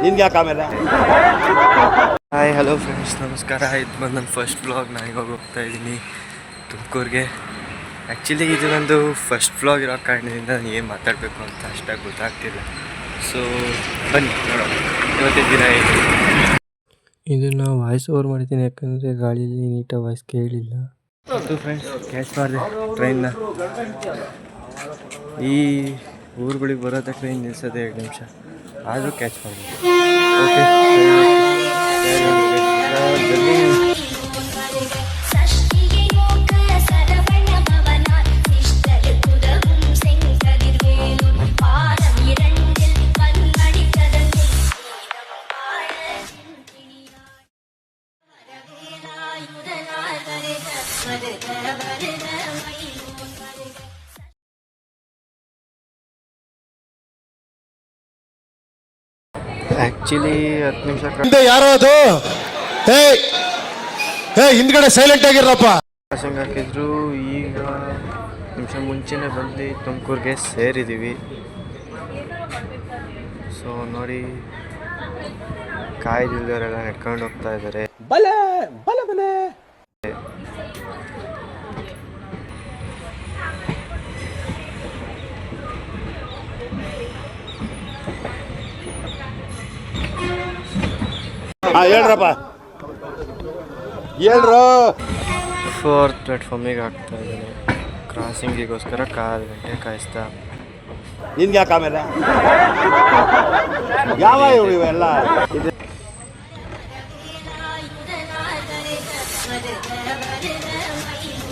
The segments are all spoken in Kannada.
ನಿನ್ಗೆ ಯಾಕೆ ಆಮೇಲೆ. ಹಾಯ್ ಹಲೋ ಫ್ರೆಂಡ್ಸ್, ನಮಸ್ಕಾರ. ಇದು ಬಂದು ನನ್ನ ಫಸ್ಟ್ ವ್ಲಾಗ್. ನಾನು ಇವಾಗ ಹೋಗ್ತಾ ಇದ್ದೀನಿ ತುಮಕೂರಿಗೆ. ಆ್ಯಕ್ಚುಲಿ ಇದು ನಂದು ಫಸ್ಟ್ ವ್ಲಾಗ್ ಇರೋ ಕಾರಣದಿಂದ ನಾನು ಏನು ಮಾತಾಡಬೇಕು ಅಂತ ಅಷ್ಟಾಗಿ ಗೊತ್ತಾಗ್ತಿಲ್ಲ. ಸೊ ಬನ್ನಿ ನೋಡೋಣ ಇವತ್ತಿನ ದಿನ ಏನು. ಇದನ್ನು ವಾಯ್ಸ್ ಓವರ್ ಮಾಡಿದ್ದೀನಿ ಯಾಕಂದರೆ ಗಾಳೀಲಿ ನೀಟಾಗಿ ವಾಯ್ಸ್ ಕೇಳಿಲ್ಲ. ಅದು ಫ್ರೆಂಡ್ಸ್ ಕ್ಯಾಚ್ ಮಾಡಿದೆ ಟ್ರೈನ್ನ. ಈ ಊರುಗಳಿಗೆ ಬರೋದ ಟ್ರೈನ್ ನಿಲ್ಸೋದೆ 2 ನಿಮಿಷ, ಆದರೂ ಕ್ಯಾಚ್ ಮಾಡಿದೆ. ಓಕೆ ಆ್ಯಕ್ಚುಲಿ 10 ನಿಮಿಷ ಯಾರೋ ಅದು ಹಿಂದ್ಗಡೆ ಸೈಲೆಂಟ್ ಆಗಿರಪ್ಪ ಪಾಸಿಂಗ್ ಹಾಕಿದ್ರು. ಈಗ ನಿಮಿಷ ಮುಂಚೆನೇ ಬಂದು ತುಮಕೂರಿಗೆ ಸೇರಿದ್ದೀವಿ. ಸೊ ನೋಡಿ, ಕಾಯ್ದಿಲ್ದವರೆಲ್ಲ ನಡ್ಕೊಂಡು ಹೋಗ್ತಾ ಇದ್ದಾರೆ. ಬಲೆ ಬಲೆ ಬಲೆ ಹೇಳ್ರಪ್ಪ, ಹೇಳ್ರು. 4th ಪ್ಲಾಟ್ಫಾರ್ಮಿಗೆ ಆಗ್ತಾ ಇದ್ದೀನಿ. ಕ್ರಾಸಿಂಗಿಗೋಸ್ಕರ 1/4 ಗಂಟೆ ಕಾಯಿಸ್ತಾ. ನಿನ್ಗೆ ಯಾಕೆ ಆಮೇಲೆ ಯಾವ ಇವೆಲ್ಲ ಇದು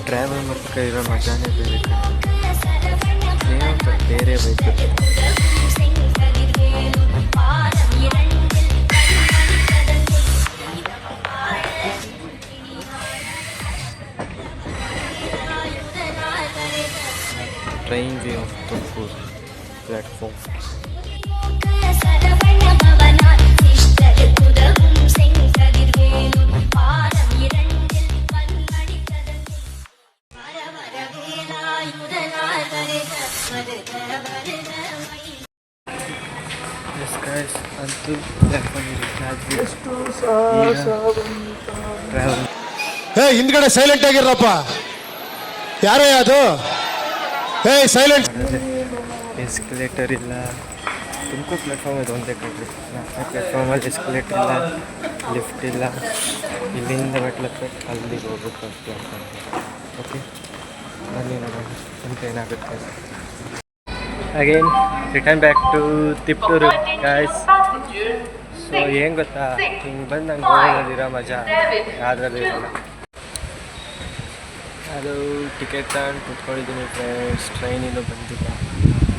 ಟ್ರಾವೆಲ್ ಮಾಡ್ತಾ ಇರೋ ಮಜಾನೇ ಬೇರೆ. ಏನಂತ ಬೇರೆ bike train view of Tumkur platform. Yes guys, until platform travel. ಹಿಂದ್ಗಡೆ ಸೈಲೆಂಟ್ ಆಗಿರಪ್ಪ. ಯಾರೋ ಅದು ಸೈಲೆಂಟ್. ಎಸ್ಕಲೇಟರ್ ಇಲ್ಲ. ತುಮಕೂರು ಪ್ಲಾಟ್ಫಾರ್ಮ್ ಇದು ಒಂದೇ ಕಂಡ್ರಿ. ಪ್ಲಾಟ್ಫಾರ್ಮಲ್ಲಿ ಎಸ್ಕಲೇಟರ್ ಇಲ್ಲ, ಲಿಫ್ಟ್ ಇಲ್ಲ. ಇಲ್ಲಿಂದ ಮೆಟ್ಲಕ್ಕೆ ಅಲ್ಲಿಗೆ ಹೋಗ್ಬೇಕು ಅಂತ ಅನ್ಕೊಂಡೆ. ಓಕೆ ಬನ್ನಿ ನೋಡೋಣ ಅಂತ ಏನಾಗುತ್ತೆ. Again return back to Tiptur guys. So ಏನು ಗೊತ್ತಾ, ಹಿಂಗೆ ಬಂದು ನಂಗೆ ಹೋಗೋದಿರೋ ಮಜಾ ಯಾವುದ್ರಲ್ಲೂ ಇರಲ್ಲ. ಅದು ಟಿಕೆಟ್ ತಗೊಂಡು ಕುತ್ಕೊಂಡಿದ್ದೀನಿ ಫ್ರೆಂಡ್ಸ್. ಟ್ರೈನಿಂದ ಬಂದಿಲ್ಲ,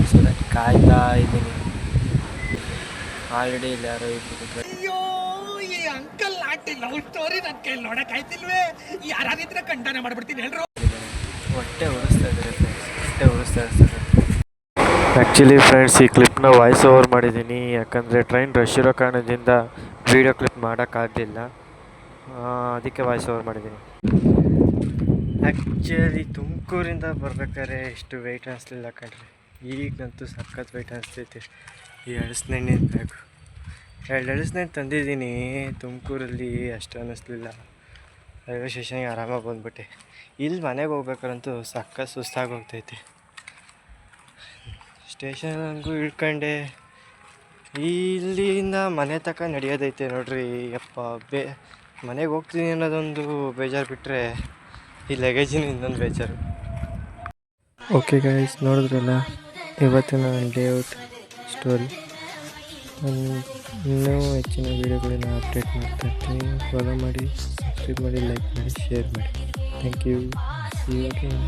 ಸೊ ನಾನು ಕಾಯ್ತಾ ಇದ್ದೀನಿ. ಆಲ್ರೆಡಿ ಇಲ್ಲಿ ಯಾರೋ ಇಬ್ಬರು ಅಂಕಲ್ ಆಂಟಿ ಲವ್ ಸ್ಟೋರಿ ನನ್ನ ಕೈಲಿ ನೋಡಕ್ಕಾಯ್ತಿಲ್ವೇ? ಯಾರಾಗಿದ್ರೆ ಖಂಡನೆ ಮಾಡ್ಬಿಡ್ತೀನಿ ಹೇಳ್ರು. ಹೊಟ್ಟೆ ಉರಿಸ್ತಾ ಇದ್ದಾರೆ ಫ್ರೆಂಡ್ಸ್, ಹೊಟ್ಟೆ ಉರಿಸ್ತಾ ಇರ್ತಾರೆ. ಆ್ಯಕ್ಚುಲಿ ಫ್ರೆಂಡ್ಸ್, ಈ ಕ್ಲಿಪ್ನ ವಾಯ್ಸ್ ಓವರ್ ಮಾಡಿದ್ದೀನಿ ಯಾಕಂದರೆ ಟ್ರೈನ್ ರಶ್ ಇರೋ ಕಾರಣದಿಂದ ವೀಡಿಯೋ ಕ್ಲಿಪ್ ಮಾಡೋಕ್ಕಾಗಲಿಲ್ಲ. ಅದಕ್ಕೆ ವಾಯ್ಸ್ ಓವರ್ ಮಾಡಿದ್ದೀನಿ. ಆ್ಯಕ್ಚುಲಿ ತುಮಕೂರಿಂದ ಬರ್ಬೇಕಾದ್ರೆ ಇಷ್ಟು ವೆಯ್ಟ್ ಅನ್ನಿಸ್ಲಿಲ್ಲ ಕಣ್ರಿ. ಈಗಂತೂ ಸಖತ್ ವೆಯ್ಟ್ ಅನ್ನಿಸ್ತೈತೆ. ಈ ಅಳಸೆಹಣ್ಣಿನ ಬ್ಯಾಗು 2 ಅಳಸೆಹಣ್ಣು ತಂದಿದ್ದೀನಿ. ತುಮಕೂರಲ್ಲಿ ಅಷ್ಟು ಅನ್ನಿಸ್ಲಿಲ್ಲ. ರೈಲ್ವೆ ಸ್ಟೇಷನ್ಗೆ ಆರಾಮಾಗಿ ಬಂದ್ಬಿಟ್ಟೆ. ಇಲ್ಲಿ ಮನೆಗೆ ಹೋಗ್ಬೇಕಾರಂತೂ ಸಖತ್ ಸುಸ್ತಾಗಿ ಹೋಗ್ತೈತೆ. ಸ್ಟೇಷನ್ಗೂ ಇಳ್ಕೊಂಡೆ. ಇಲ್ಲಿಂದ ಮನೆ ತನಕ ನಡೆಯೋದೈತೆ ನೋಡ್ರಿ. ಯಪ್ಪ ಮನೆಗೆ ಹೋಗ್ತೀನಿ ಅನ್ನೋದೊಂದು ಬೇಜಾರು ಬಿಟ್ಟರೆ ಈ ಲಗೇಜಿನ ಇನ್ನೊಂದು ಬೇಜಾರು. ಓಕೆ ಗೈಸ್, ನೋಡಿದ್ರಲ್ಲ ಇವತ್ತಿನ ಡೇ ಔಟ್ ಸ್ಟೋರಿ. ನಾನು ಇನ್ನೂ ಹೆಚ್ಚಿನ ವೀಡಿಯೋಗಳನ್ನ ಅಪ್ಡೇಟ್ ಮಾಡ್ತಾ ಇರ್ತೀನಿ. ಫಾಲೋ ಮಾಡಿ, ಸಬ್ಸ್ಕ್ರೈಬ್ ಮಾಡಿ, ಲೈಕ್ ಮಾಡಿ, ಶೇರ್ ಮಾಡಿ. Thank you. See you again.